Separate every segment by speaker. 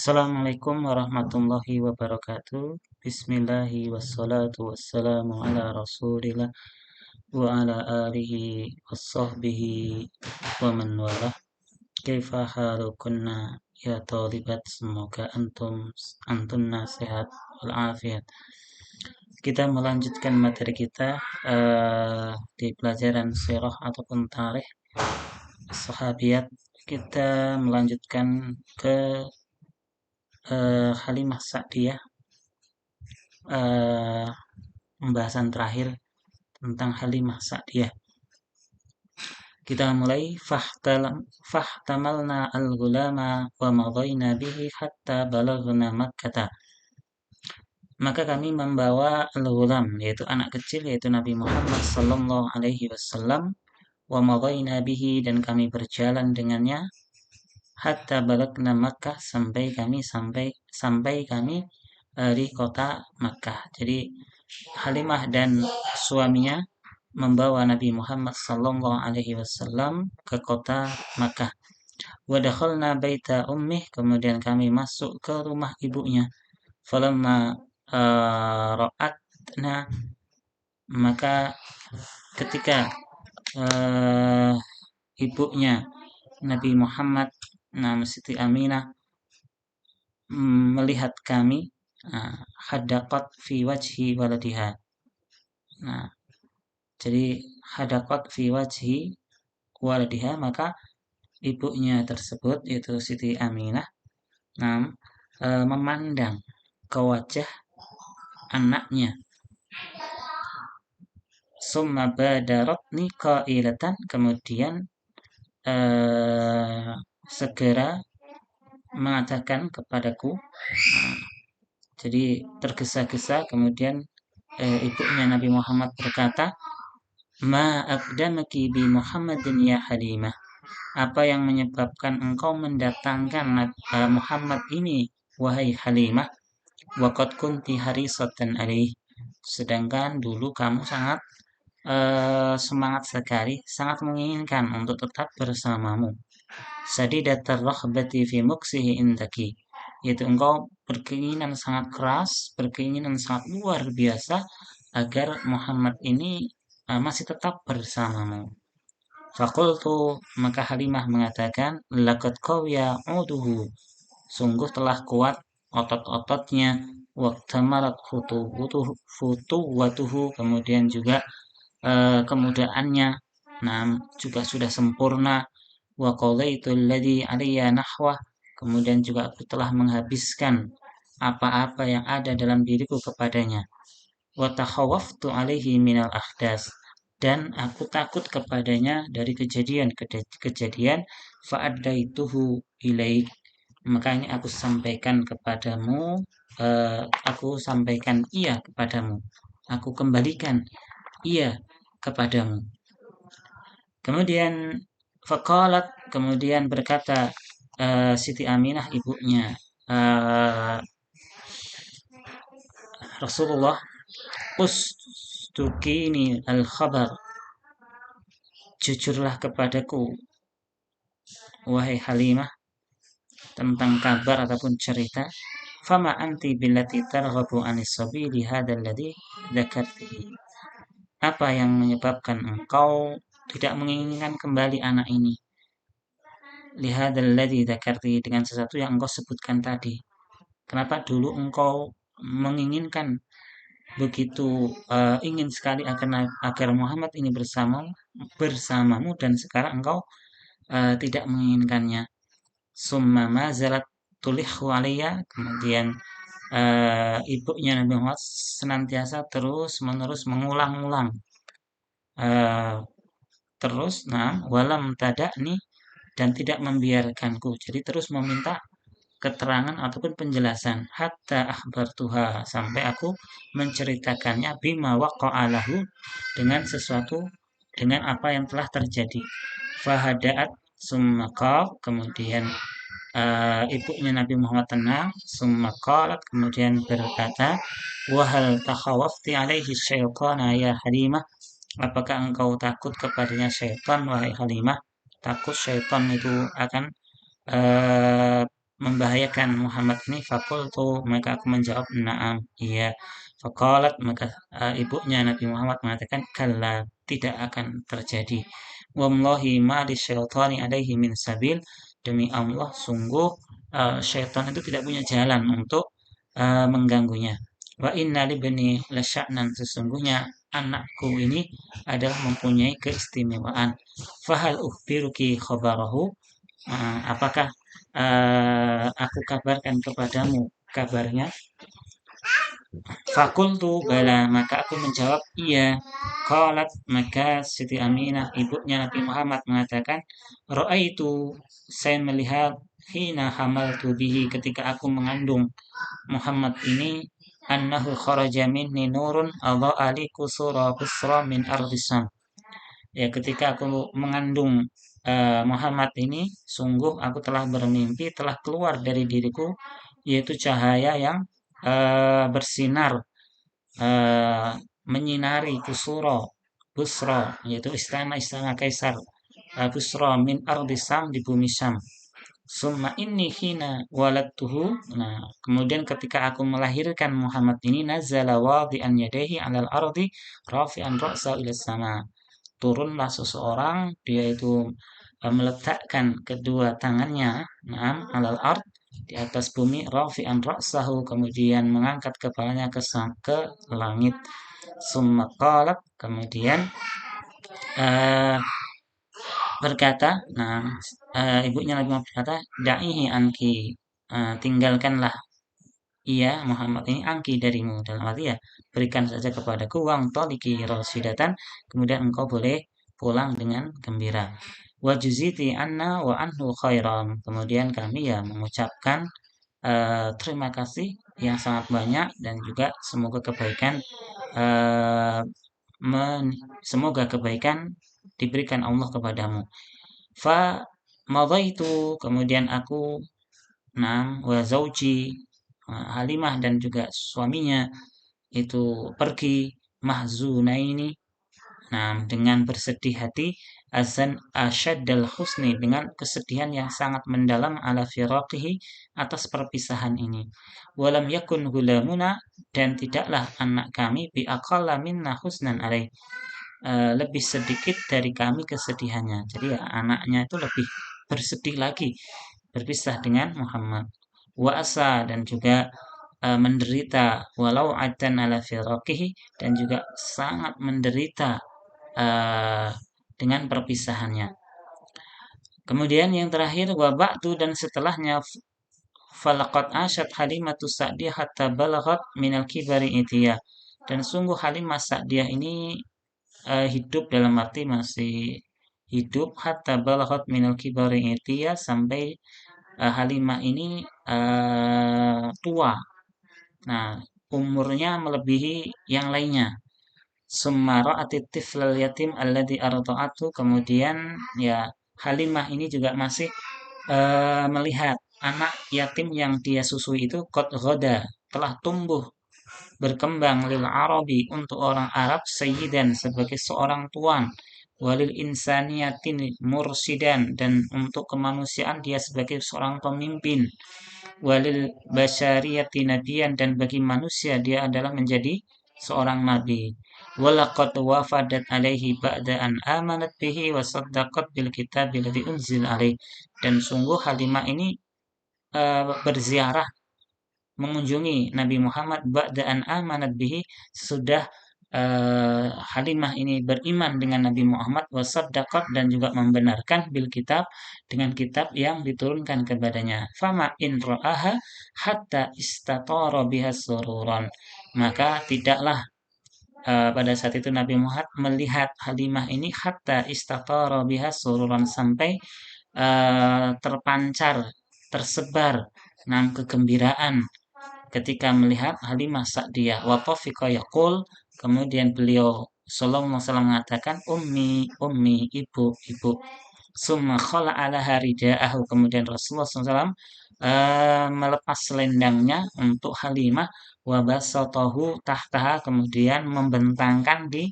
Speaker 1: Assalamualaikum warahmatullahi wabarakatuh. Bismillahi wassalatu wassalamu ala rasulillah wa ala alihi wassahbihi wa man walah. Kaifa halukunna ya talibat, semoga antunna sehat walafiat. Kita melanjutkan materi kita di pelajaran sirah ataupun tarikh sahabiat. Kita melanjutkan ke Halimah Sa'diyah, pembahasan terakhir tentang Halimah Sa'diyah. Kita mulai fahtamalna al-ghulama wa madayna bihi hatta balaghna Makkah. Maka kami membawa al-ghulam, yaitu anak kecil, yaitu Nabi Muhammad sallallahu alaihi wasallam, wa madayna bihi, dan kami berjalan dengannya, hatta balagna Makkah, sampai kami di kota Makkah. Jadi Halimah dan suaminya membawa Nabi Muhammad sallallahu alaihi wasallam ke kota Makkah. Wa dakhalna baita ummih, kemudian kami masuk ke rumah ibunya. Falamma ra'atna, maka ketika ibunya Nabi Muhammad, Siti Aminah, melihat kami, hadaqat fi wajhi waladiha. Jadi hadaqat fi wajhi waladiha, maka ibunya tersebut, yaitu Siti Aminah, memandang ke wajah anaknya. Summa badaratni qailatan, kemudian segera mengatakan kepadaku, jadi tergesa-gesa, kemudian ibunya Nabi Muhammad berkata, ma aqdamaki bi Muhammadin ya Halimah, apa yang menyebabkan engkau mendatangkan Muhammad ini, wahai Halimah, wa qad kunti harisatan alaih, sedangkan dulu kamu sangat semangat sekali, sangat menginginkan untuk tetap bersamamu. Sadidatar rahbati fi muksihi indaki, yaitu engkau berkeinginan sangat keras, berkeinginan sangat luar biasa agar Muhammad ini masih tetap bersamamu. Faqultu, maka Halimah mengatakan, laqad qawiya uduhu, sungguh telah kuat otot-ototnya, waqtamarat futuwatuhu, kemudian juga kemudaannya, juga sudah sempurna. Wa qadaitu alladhi alayya nahwa, kemudian juga aku telah menghabiskan apa-apa yang ada dalam diriku kepadanya. Wa takhawaftu alaihi minal ahdas, dan aku takut kepadanya dari kejadian fa'addaituhu ilaik, makanya aku sampaikan kepadamu, aku sampaikan ia kepadamu, aku kembalikan ia kepadamu. Kemudian faqalat, kemudian berkata Siti Aminah, ibunya Rasulullah, ustukini al-khabar, jujurlah kepadaku wahai Halimah tentang kabar ataupun cerita. Fama anti billati targhabu anis sabili hadzal ladzi dzakartihi, apa yang menyebabkan engkau tidak menginginkan kembali anak ini, lihadzal ladzi dzakartihi, dengan sesuatu yang engkau sebutkan tadi. Kenapa dulu engkau menginginkan begitu ingin sekali agar Muhammad ini bersamamu, dan sekarang engkau tidak menginginkannya. Summa mazalat tulihu alayya, kemudian ibunya Nabi Muhammad senantiasa terus-menerus mengulang-ulang walam tada'ni, dan tidak membiarkanku, jadi terus meminta keterangan ataupun penjelasan, hatta akhbartuha, sampai aku menceritakannya, bima waqa'alahu, dengan apa yang telah terjadi. Fahada'at summa qal, kemudian ibunya Nabi Muhammad tenang, summa qalat, kemudian berkata, wahal takhawafti alaihi syaitana ya Halimah, apakah engkau takut kepadanya syaitan wahai Halimah? Takut syaitan itu akan membahayakan Muhammad ini? Fakultu, maka aku menjawab na'am, iya. Faqalat, maka ibunya Nabi Muhammad mengatakan, kalla, tidak akan terjadi. Wallahi ma lisyaitani alaihi min sabil, demi Allah sungguh syaitan itu tidak punya jalan untuk mengganggunya. Wa inna libni lasya'nan, sesungguhnya anakku ini adalah mempunyai keistimewaan. Fahal ukhbiruki khabarahu, apakah aku kabarkan kepadamu kabarnya? Fakultu bala, maka aku menjawab iya. Qalat, maka Siti Aminah ibunya Nabi Muhammad mengatakan, Ra'aitu, saya melihat, hina hamaltu bihi, ketika aku mengandung Muhammad ini, annahu kharaja minni nurun adha'a li kusura busra min ardisam. Ya, ketika aku mengandung Muhammad ini, sungguh aku telah bermimpi, telah keluar dari diriku, yaitu cahaya yang bersinar, eh, menyinari kusuro, busro, yaitu istana-istana kaisar, busro min ardi Sam, di bumi Sam. Summa inni hina waladtuhu. Nah, kemudian ketika aku melahirkan Muhammad ini, nazala wadi'an yadehi 'alal ardi rafi'an ra'sa ila sama. Turunlah seseorang, dia itu meletakkan kedua tangannya, nah, 'alal ard, di atas bumi, rafi'an ra'sahu, kemudian mengangkat kepalanya ke langit. Summa qalat, kemudian eh, berkata, nah, ibunya Nabi Muhammad berkata, da'ihi anki, tinggalkanlah ia Muhammad ini angki darimu, dalam arti ya berikan saja kepadaku uang toliki rosidatan, kemudian engkau boleh pulang dengan gembira. Wajuziti anna wa anhu khairan, kemudian kami ya mengucapkan terima kasih yang sangat banyak, dan juga semoga kebaikan uh, semoga kebaikan diberikan Allah kepadamu. Fa madaitu, kemudian aku, nam, wa zauji, Halimah dan juga suaminya itu pergi, mahzunaini, nah, dengan bersedih hati, azan asyaddal husni, dengan kesedihan yang sangat mendalam, ala firaqihi, atas perpisahan ini. Walam yakun gulamuna, dan tidaklah anak kami, bi aqalla minna husnan alaih, lebih sedikit dari kami kesedihannya. Jadi ya anaknya itu lebih bersedih lagi berpisah dengan Muhammad. Wa asa, dan juga menderita, walau adan ala firaqihi, dan juga sangat menderita dengan perpisahannya. Kemudian yang terakhir, wa ba'du, dan setelahnya, falaqad asyad Halimatu Sa'diyah hatta balaghat minal kibari itiyah, dan sungguh Halimah Sa'diyah ini hidup, dalam arti masih hidup, hatta balaghat minal kibari itiyah, sampai Halimah ini tua. Nah, umurnya melebihi yang lainnya. Summa ra'atit tiflal yatim alladhi arda'atu, kemudian ya Halimah ini juga masih melihat anak yatim yang dia susui itu, qad ghada, telah tumbuh berkembang, lil arabi, untuk orang Arab, sayyidan, sebagai seorang tuan, walil insaniyatin mursidan, dan untuk kemanusiaan dia sebagai seorang pemimpin, walil basyariyati nabiyan, dan bagi manusia dia adalah menjadi seorang nabi. Walaqad wafadat alaihi ba'da an amanat bihi wa saddaqat bil kitabi alladhi unzil alaih, dan sungguh Halimah ini berziarah, mengunjungi Nabi Muhammad, ba'da an amanat bihi, sudah Halimah ini beriman dengan Nabi Muhammad, wasaddaqat, dan juga membenarkan bil kitab, dengan kitab yang diturunkan kepadanya. Fama in ra'aha hatta istatara biha sururan, maka tidaklah pada saat itu Nabi Muhammad melihat Halimah ini, hatta istatara biha sururan, sampai terpancar, tersebar kegembiraan ketika melihat Halimah Sa'diyah. Wa tafiqa yaqul, kemudian beliau sallallahu alaihi wasallam mengatakan, ummi ummi, ibu ibu. Summa khala ala haridaahu, kemudian Rasulullah SAW melepas selendangnya untuk Halimah, wa basatahu tahtaha, kemudian membentangkan di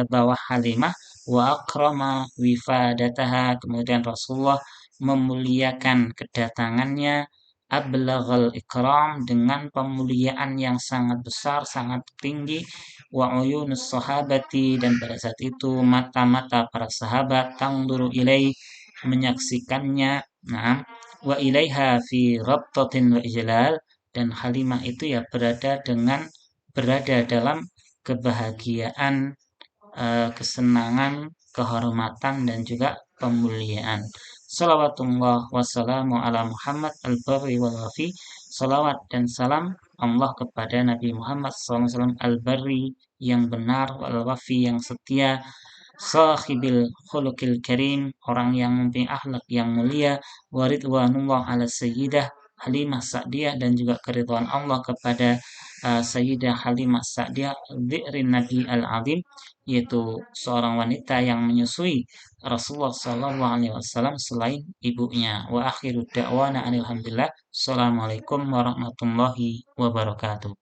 Speaker 1: bawah Halimah, wa akrama wifadataha, kemudian Rasulullah memuliakan kedatangannya ablaghal ikram dengan pemuliaan yang sangat besar, sangat tinggi, wa uyunus sahabati dan pada saat itu mata-mata para sahabat tangduru ilaih menyaksikannya, nah, wa ilaiha fi rabtatin wa ijlal dan Halimah itu ya berada dalam kebahagiaan, kesenangan, kehormatan dan juga pemuliaan. Salawatullah wassalamu ala Muhammad al-barri wal wafi. Salawat dan salam Allah kepada Nabi Muhammad SAW al-barri yang benar, wal wafi yang setia, sahibil khuluqil karim orang yang mempunyai akhlak yang mulia, waridwanullah ala sayyidah Halimah Sa'diyah dan juga keridhaan Allah kepada Sayyidah Halimah Sa'diyah dzi'rin Nabi al-Azim, yaitu seorang wanita yang menyusui Rasulullah Shallallahu Alaihi Wasallam selain ibunya. Wa akhiru da'wana alhamdulillah. Assalamualaikum warahmatullahi wabarakatuh.